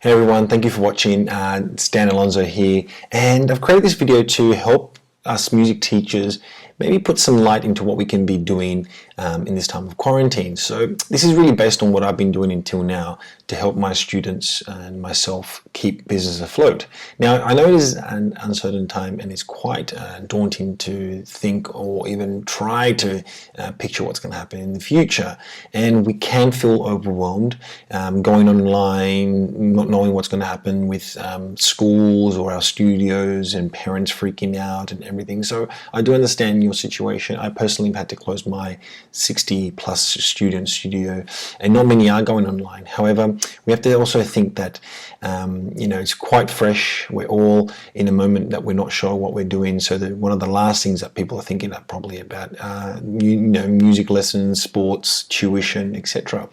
Hey everyone, thank you for watching. It's Dan Alonso here, and I've created this video to help us music teachers maybe put some light into what we can be doing in this time of quarantine. So this is really based on what I've been doing until now to help my students and myself keep business afloat. Now, I know it is an uncertain time and it's quite daunting to think or even try to picture what's going to happen in the future. And we can feel overwhelmed going online, not knowing what's going to happen with schools or our studios and parents freaking out and everything. So I do understand your situation. I personally have had to close my 60 plus student studio, and not many are going online. However, we have to also think that it's quite fresh. We're all in a moment that we're not sure what we're doing. So that one of the last things that people are thinking probably about music lessons, sports, tuition, etc.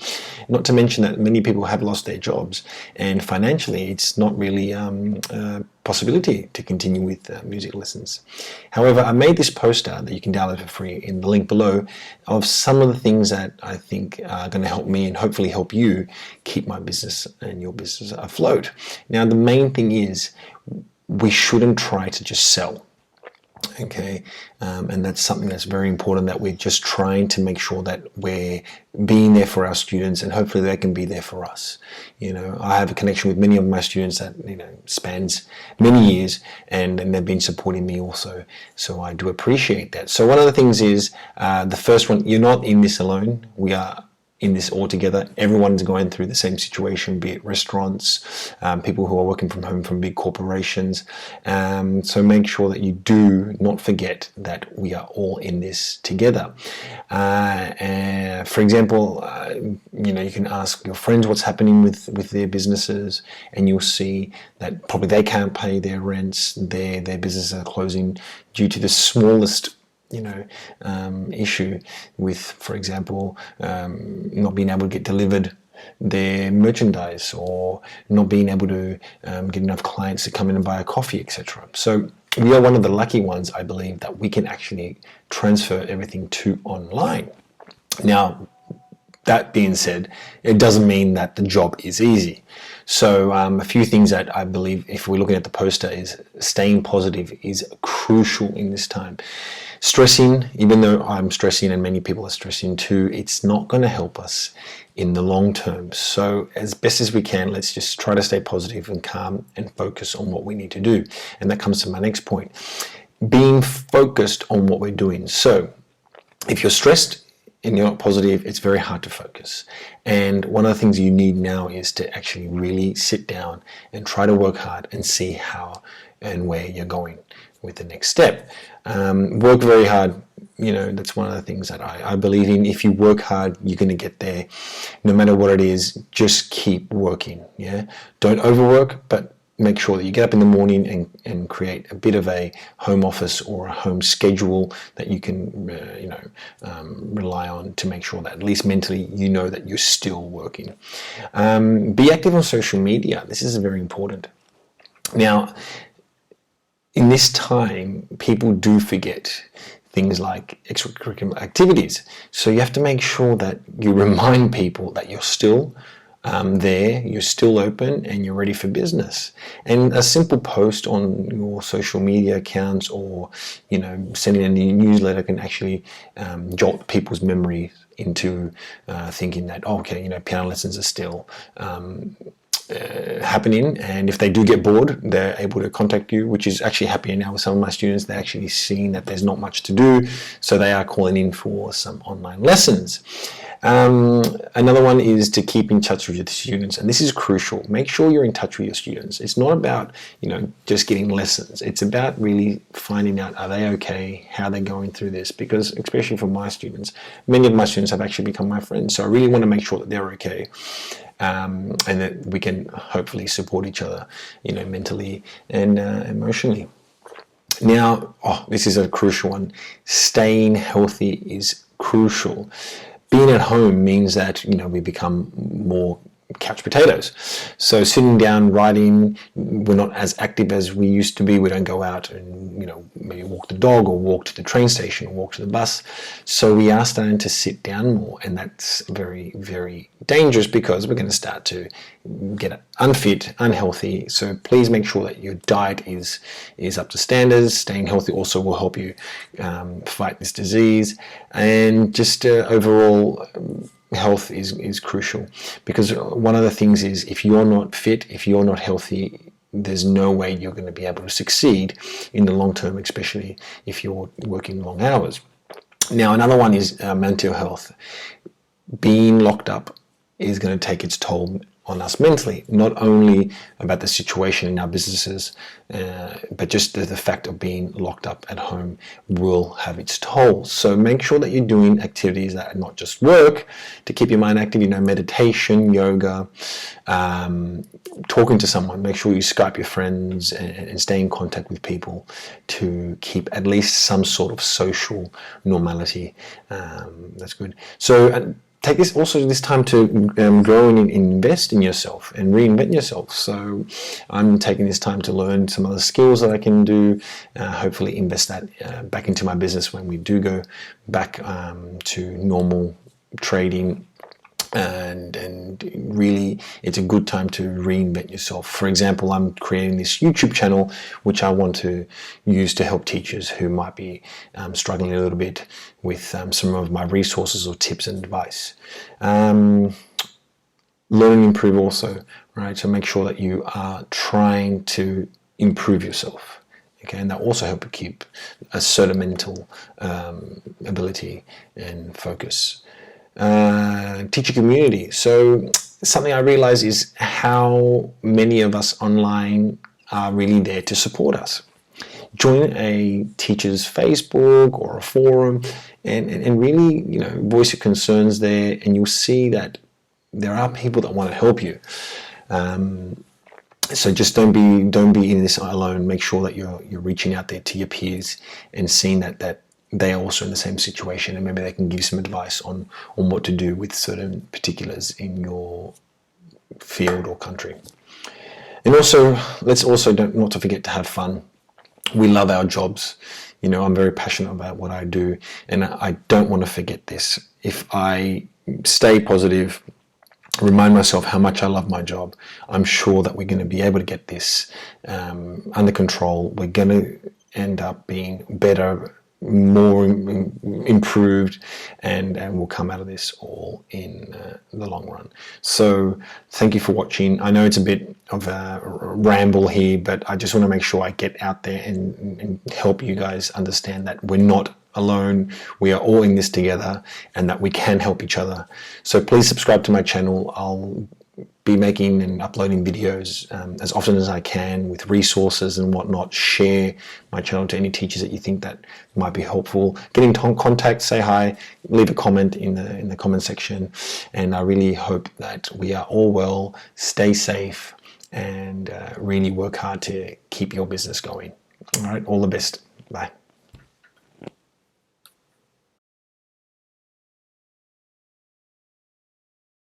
Not to mention that many people have lost their jobs, and financially it's not really possibility to continue with music lessons. However, I made this poster that you can download for free in the link below of some of the things that I think are going to help me and hopefully help you keep my business and your business afloat. Now, the main thing is we shouldn't try to just sell. Okay, and that's something that's very important, that we're just trying to make sure that we're being there for our students, and hopefully they can be there for us. I have a connection with many of my students that spans many years, and they've been supporting me also, so I do appreciate that. So one of the things is the first one, you're not in this alone. We are in this all together. Everyone's going through the same situation, be it restaurants, people who are working from home from big corporations. So make sure that you do not forget that we are all in this together. For example, you can ask your friends what's happening with their businesses, and you'll see that probably they can't pay their rents, their businesses are closing due to the smallest issue with, for example, not being able to get delivered their merchandise, or not being able to get enough clients to come in and buy a coffee, etc. So we are one of the lucky ones, I believe, that we can actually transfer everything to online. Now, that being said, it doesn't mean that the job is easy. So a few things that I believe, if we're looking at the poster, is staying positive is crucial in this time. Stressing, even though I'm stressing and many people are stressing too, it's not going to help us in the long term. So as best as we can, let's just try to stay positive and calm and focus on what we need to do. And that comes to my next point, being focused on what we're doing. So if you're stressed and you're not positive, it's very hard to focus. And one of the things you need now is to actually really sit down and try to work hard and see how and where you're going with the next step. Work very hard. That's one of the things that I believe in. If you work hard, you're going to get there. No matter what it is, just keep working. Yeah, don't overwork, but make sure that you get up in the morning and create a bit of a home office or a home schedule that you can rely on to make sure that at least mentally you know that you're still working. Be active on social media. This is very important. Now, in this time, people do forget things like extracurricular activities. So you have to make sure that you remind people that you're still there, you're still open, and you're ready for business. And a simple post on your social media accounts, or sending a newsletter, can actually jolt people's memory into thinking that, piano lessons are still happening, and if they do get bored, they're able to contact you, which is actually happening now with some of my students. They're actually seeing that there's not much to do, so they are calling in for some online lessons. Another one is to keep in touch with your students, and this is crucial. Make sure you're in touch with your students. It's not about just getting lessons. It's about really finding out, are they okay, how they're going through this, because especially for my students, many of my students have actually become my friends, so I really want to make sure that they're okay. And that we can hopefully support each other, mentally and emotionally. Now, this is a crucial one. Staying healthy is crucial. Being at home means that we become more couch potatoes. So sitting down, writing, we're not as active as we used to be. We don't go out and, you know, maybe walk the dog or walk to the train station or walk to the bus. So we are starting to sit down more, and that's very, very dangerous because we're going to start to get unfit, unhealthy. So please make sure that your diet is up to standards. Staying healthy also will help you fight this disease, and just overall health is crucial, because one of the things is, if you're not fit, if you're not healthy, there's no way you're going to be able to succeed in the long term, especially if you're working long hours. Now, another one is mental health. Being locked up is going to take its toll on us mentally, not only about the situation in our businesses, but just the fact of being locked up at home will have its toll. So make sure that you're doing activities that are not just work to keep your mind active, you know, meditation, yoga, talking to someone. Make sure you Skype your friends and stay in contact with people to keep at least some sort of social normality. That's good. So take this time to grow and invest in yourself and reinvent yourself. So I'm taking this time to learn some other skills that I can do, hopefully invest that back into my business when we do go back to normal trading. And really, it's a good time to reinvent yourself. For example, I'm creating this YouTube channel which I want to use to help teachers who might be struggling a little bit with some of my resources or tips and advice. Learn and improve also, right? So make sure that you are trying to improve yourself. Okay, and that also help you keep a certain mental ability and focus. Teacher community. So something I realize is how many of us online are really there to support us. Join a teacher's Facebook or a forum and really, you know, voice your concerns there, and you'll see that there are people that want to help you. So just don't be in this alone. Make sure that you're reaching out there to your peers and seeing that they are also in the same situation, and maybe they can give you some advice on what to do with certain particulars in your field or country. And also, let's also not to forget to have fun. We love our jobs. You know, I'm very passionate about what I do, and I don't want to forget this. If I stay positive, remind myself how much I love my job, I'm sure that we're going to be able to get this under control. We're going to end up being better, more improved, and we'll come out of this all in the long run. So thank you for watching. I know it's a bit of a ramble here, but I just want to make sure I get out there and help you guys understand that we're not alone. We are all in this together, and that we can help each other. So please subscribe to my channel. I'll be making and uploading videos as often as I can with resources and whatnot. Share my channel to any teachers that you think that might be helpful. Get in contact, say hi, leave a comment in the comment section, and I really hope that we are all well, stay safe, and really work hard to keep your business going. All right, all the best. Bye.